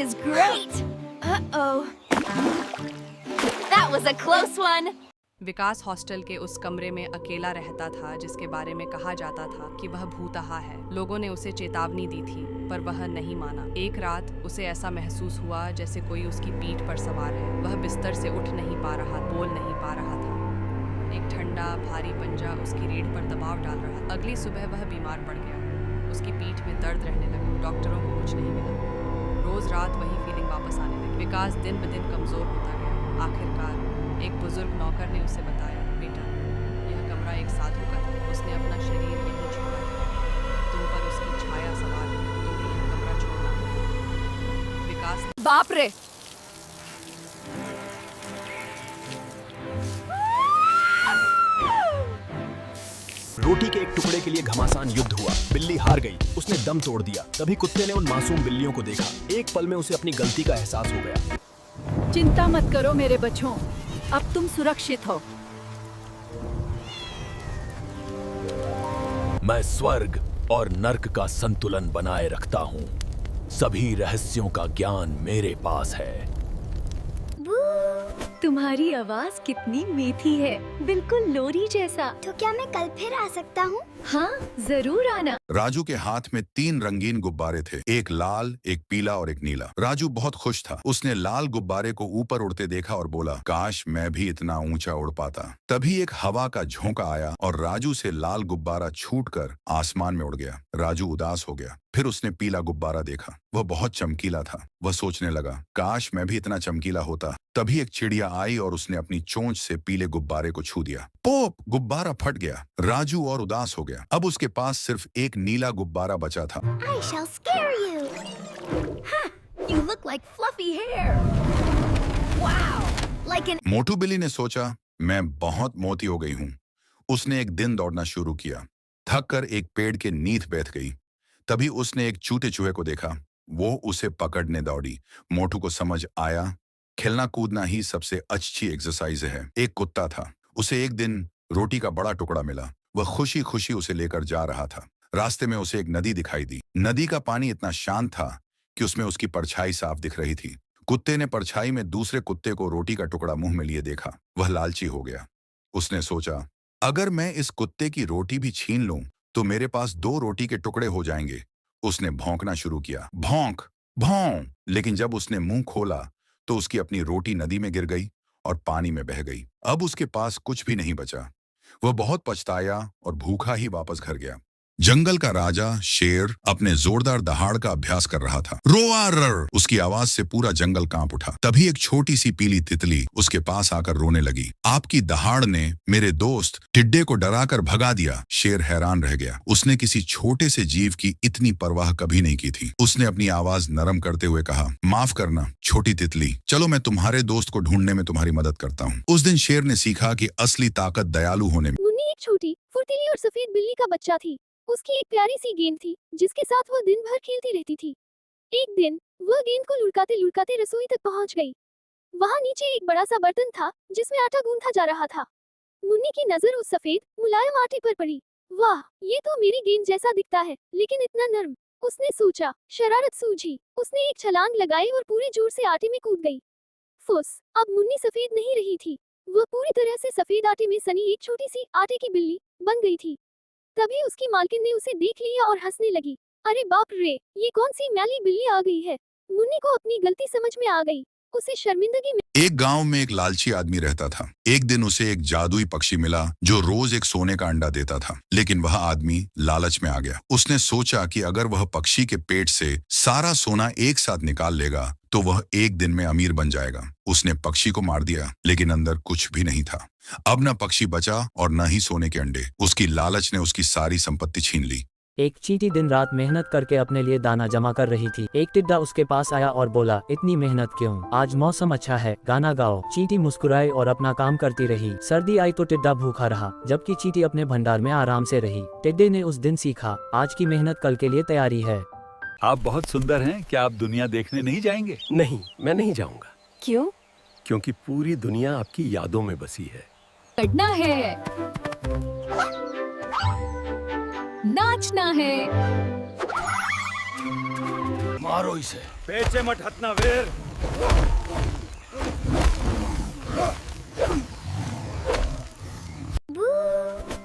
is great. Uh-oh. That was a close one. Vikas hostel के उस कमरे में अकेला रहता था जिसके बारे में कहा जाता था कि वह भूतहा है। लोगों ने उसे चेतावनी दी थी पर वह नहीं माना। एक रात उसे ऐसा महसूस हुआ जैसे कोई उसकी पीठ पर सवार है। वह बिस्तर से उठ नहीं पा रहा, बोल नहीं पा रहा था। एक ठंडा भारी पंजा उसकी रीढ़ पर दबाव डाल रहा था। अगली सुबह वह बीमार पड़ गया। उसकी पीठ में दर्द रहने लगा। डॉक्टरों को कुछ नहीं मिला। रोज रात वही फीलिंग वापस आने लगी। विकास दिन ब दिन कमजोर होता गया। आखिरकार एक बुजुर्ग नौकर ने उसे बताया, बेटा, यह कमरा एक साधु का था। उसने अपना शरीर यहीं छोड़ा था। तुम पर उसकी छाया सवार है। तुम्हें यह कमरा छोड़ना होगा। विकास, बाप रे! रोटी के एक टुकड़े के लिए घमासान युद्ध हुआ। बिल्ली हार गई। उसने दम तोड़ दिया। तभी कुत्ते ने उन मासूम बिल्लियों को देखा। एक पल में उसे अपनी गलती का एहसास हो गया। चिंता मत करो मेरे बच्चों, अब तुम सुरक्षित हो। मैं स्वर्ग और नर्क का संतुलन बनाए रखता हूँ। सभी रहस्यों का ज्ञान मेरे पास है। तुम्हारी आवाज कितनी मीठी है, बिल्कुल लोरी जैसा। तो क्या मैं कल फिर आ सकता हूँ? हाँ, जरूर आना। राजू के हाथ में 3 रंगीन गुब्बारे थे, एक लाल, एक पीला और एक नीला। राजू बहुत खुश था। उसने लाल गुब्बारे को ऊपर उड़ते देखा और बोला, काश मैं भी इतना ऊंचा उड़ पाता। तभी एक हवा का झोंका आया और राजू से लाल गुब्बारा छूटकर आसमान में उड़ गया। राजू उदास हो गया। फिर उसने पीला गुब्बारा देखा। वह बहुत चमकीला था। वह सोचने लगा, काश मैं भी इतना चमकीला होता। तभी एक चिड़िया आई और उसने अपनी चोंच से पीले गुब्बारे को छू दिया। पोप! गुब्बारा फट गया। राजू और उदास हो गया। अब उसके पास सिर्फ एक नीला गुब्बारा बचा था। I shall scare you. You look like fluffy hair. Wow! Like an... मोटू बिल्ली ने सोचा, मैं बहुत मोटी हो गई हूँ। उसने एक दिन दौड़ना शुरू किया। थक कर एक पेड़ के नींद बैठ गई। तभी उसने एक चूते चूहे को देखा। वो उसे पकड़ने दौड़ी। मोटू को समझ आया, खेलना कूदना ही सबसे अच्छी एक्सरसाइज है। एक कुत्ता था। उसे एक दिन रोटी का बड़ा टुकड़ा मिला। वह खुशी खुशी उसे लेकर जा रहा था। रास्ते में उसे एक नदी दिखाई दी। नदी का पानी इतना शांत था कि उसमें उसकी परछाई साफ दिख रही थी। कुत्ते ने परछाई में दूसरे कुत्ते को रोटी का टुकड़ा मुंह में लिए देखा। वह लालची हो गया। उसने सोचा, अगर मैं इस कुत्ते की रोटी भी छीन लूं तो मेरे पास 2 रोटी के टुकड़े हो जाएंगे। उसने भौंकना शुरू किया, भौंक भौं। लेकिन जब उसने मुंह खोला तो उसकी अपनी रोटी नदी में गिर गई और पानी में बह गई। अब उसके पास कुछ भी नहीं बचा। वह बहुत पछताया और भूखा ही वापस घर गया। जंगल का राजा शेर अपने जोरदार दहाड़ का अभ्यास कर रहा था। रोआर! उसकी आवाज से पूरा जंगल कांप उठा। तभी एक छोटी सी पीली तितली उसके पास आकर रोने लगी। आपकी दहाड़ ने मेरे दोस्त टिड्डे को डराकर भगा दिया। शेर हैरान रह गया। उसने किसी छोटे से जीव की इतनी परवाह कभी नहीं की थी। उसने अपनी आवाज नरम करते हुए कहा, माफ करना छोटी तितली, चलो मैं तुम्हारे दोस्त को ढूंढने में तुम्हारी मदद करता हूँ। उस दिन शेर ने सीखा कि असली ताकत दयालु होने में। मुन्नी एक छोटी फुर्तीली और सफेद बिल्ली का बच्चा थी। उसकी एक प्यारी सी गेंद थी जिसके साथ वह दिन भर खेलती रहती थी। एक दिन वह गेंद को लुढ़काते लुढ़काते रसोई तक पहुंच गई। वहां नीचे एक बड़ा सा बर्तन था जिसमें आटा गूंथा जा रहा था। मुन्नी की नजर उस सफेद मुलायम आटे पर पड़ी। वाह, ये तो मेरी गेंद जैसा दिखता है, लेकिन इतना नरम। उसने सोचा। शरारत सूझी। उसने एक छलांग लगाई और पूरे जोर से आटे में कूद गई। फुस! अब मुन्नी सफेद नहीं रही थी। वह पूरी तरह से सफेद आटे में सनी एक छोटी सी आटे की बिल्ली बन गई थी। तभी उसकी मालकिन ने उसे देख लिया और हंसने लगी। अरे बाप रे, ये कौन सी मैली बिल्ली आ गई है। मुन्नी को अपनी गलती समझ में आ गई। उसे शर्मिंदगी में। एक गांव में एक लालची आदमी रहता था। एक दिन उसे एक जादुई पक्षी मिला जो रोज एक सोने का अंडा देता था। लेकिन वह आदमी लालच में आ गया। उसने सोचा कि अगर वह पक्षी के पेट से सारा सोना एक साथ निकाल लेगा तो वह एक दिन में अमीर बन जाएगा। उसने पक्षी को मार दिया, लेकिन अंदर कुछ भी नहीं था। अब न पक्षी बचा और न ही सोने के अंडे। उसकी लालच ने उसकी सारी संपत्ति छीन ली। एक चींटी दिन रात मेहनत करके अपने लिए दाना जमा कर रही थी। एक टिड्डा उसके पास आया और बोला, इतनी मेहनत क्यों? आज मौसम अच्छा है, गाना गाओ। चींटी मुस्कुराई और अपना काम करती रही। सर्दी आई तो टिड्डा भूखा रहा, जबकि चींटी अपने भंडार में आराम से रही। टिड्डे ने उस दिन सीखा, आज की मेहनत कल के लिए तैयारी है। आप बहुत सुंदर हैं। क्या आप दुनिया देखने नहीं जाएंगे? नहीं, मैं नहीं जाऊंगा। क्यों? क्योंकि पूरी दुनिया आपकी यादों में बसी है। लड़ना है, नाचना है, मारो इसे। पेचे मत हटना वीर।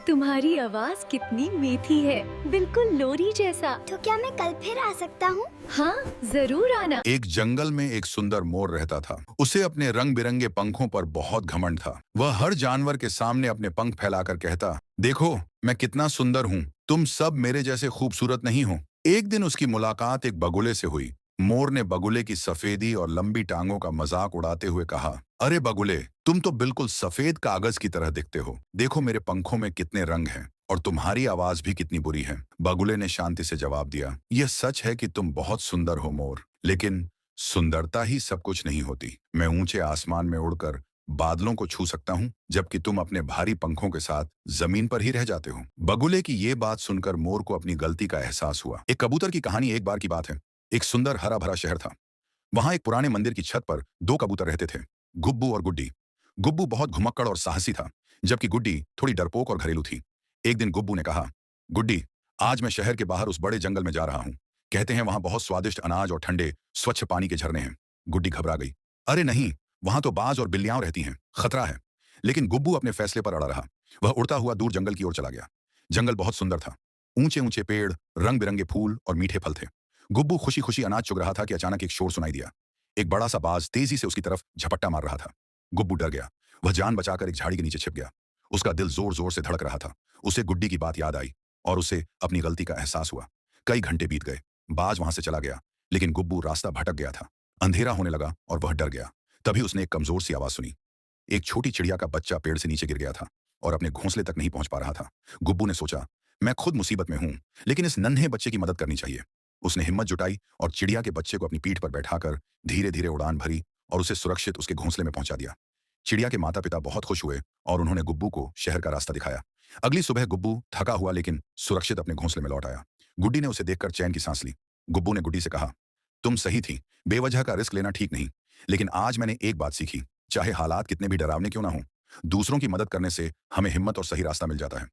तुम्हारी आवाज कितनी मीठी है, बिल्कुल लोरी जैसा। तो क्या मैं कल फिर आ सकता हूँ? हाँ, जरूर आना। एक जंगल में एक सुंदर मोर रहता था। उसे अपने रंग बिरंगे पंखों पर बहुत घमंड था। वह हर जानवर के सामने अपने पंख फैलाकर कहता, देखो मैं कितना सुंदर हूँ, तुम सब मेरे जैसे खूबसूरत नहीं हो। एक दिन उसकी मुलाकात एक बगुले से हुई। मोर ने बगुले की सफेदी और लंबी टांगों का मजाक उड़ाते हुए कहा, अरे बगुले, तुम तो बिल्कुल सफेद कागज की तरह दिखते हो। देखो मेरे पंखों में कितने रंग हैं और तुम्हारी आवाज भी कितनी बुरी है। बगुले ने शांति से जवाब दिया, यह सच है कि तुम बहुत सुंदर हो मोर, लेकिन सुंदरता ही सब कुछ नहीं होती। मैं ऊंचे आसमान में उड़कर बादलों को छू सकता हूँ, जबकि तुम अपने भारी पंखों के साथ जमीन पर ही रह जाते हो। बगुले की ये बात सुनकर मोर को अपनी गलती का एहसास हुआ। एक कबूतर की कहानी। एक बार की बात है, एक सुंदर हरा भरा शहर था। वहां एक पुराने मंदिर की छत पर दो कबूतर रहते थे, गुब्बू और गुड्डी। गुब्बू बहुत घुमक्कड़ और साहसी था, जबकि गुड्डी थोड़ी डरपोक और घरेलू थी। एक दिन गुब्बू ने कहा, गुड्डी, आज मैं शहर के बाहर उस बड़े जंगल में जा रहा हूँ। कहते हैं वहां बहुत स्वादिष्ट अनाज और ठंडे स्वच्छ पानी के झरने हैं। गुड्डी घबरा गई, अरे नहीं, वहां तो बाज और बिल्लियां रहती हैं, खतरा है। लेकिन गुब्बू अपने फैसले पर अड़ा रहा। वह उड़ता हुआ दूर जंगल की ओर चला गया। जंगल बहुत सुंदर था, ऊंचे ऊंचे पेड़, रंग बिरंगे फूल और मीठे फल थे। गुब्बू खुशी खुशी अनाज चुग रहा था कि अचानक एक शोर सुनाई दिया। एक बड़ा सा बाज तेजी से उसकी तरफ झपट्टा मार रहा था। गुब्बू डर गया। वह जान बचाकर एक झाड़ी के नीचे छिप गया। उसका दिल जोर जोर से धड़क रहा था। उसे गुड्डी की बात याद आई और उसे अपनी गलती का एहसास हुआ। कई घंटे बीत गए, बाज वहां से चला गया, लेकिन गुब्बू रास्ता भटक गया था। अंधेरा होने लगा और वह डर गया। तभी उसने एक कमजोर सी आवाज सुनी। एक छोटी चिड़िया का बच्चा पेड़ से नीचे गिर गया था और अपने घोंसले तक नहीं पहुंच पा रहा था। गुब्बू ने सोचा, मैं खुद मुसीबत में हूं, लेकिन इस नन्हे बच्चे की मदद करनी चाहिए। उसने हिम्मत जुटाई और चिड़िया के बच्चे को अपनी पीठ पर बैठाकर धीरे धीरे उड़ान भरी और उसे सुरक्षित उसके घोंसले में पहुंचा दिया। चिड़िया के माता पिता बहुत खुश हुए और उन्होंने गुब्बू को शहर का रास्ता दिखाया। अगली सुबह गुब्बू थका हुआ लेकिन सुरक्षित अपने घोंसले में लौट आया। गुड्डी ने उसे देखकर चैन की सांस ली। गुब्बू ने गुड्डी से कहा, तुम सही थी, बेवजह का रिस्क लेना ठीक नहीं, लेकिन आज मैंने एक बात सीखी, चाहे हालात कितने भी डरावने क्यों ना हो, दूसरों की मदद करने से हमें हिम्मत और सही रास्ता मिल जाता है।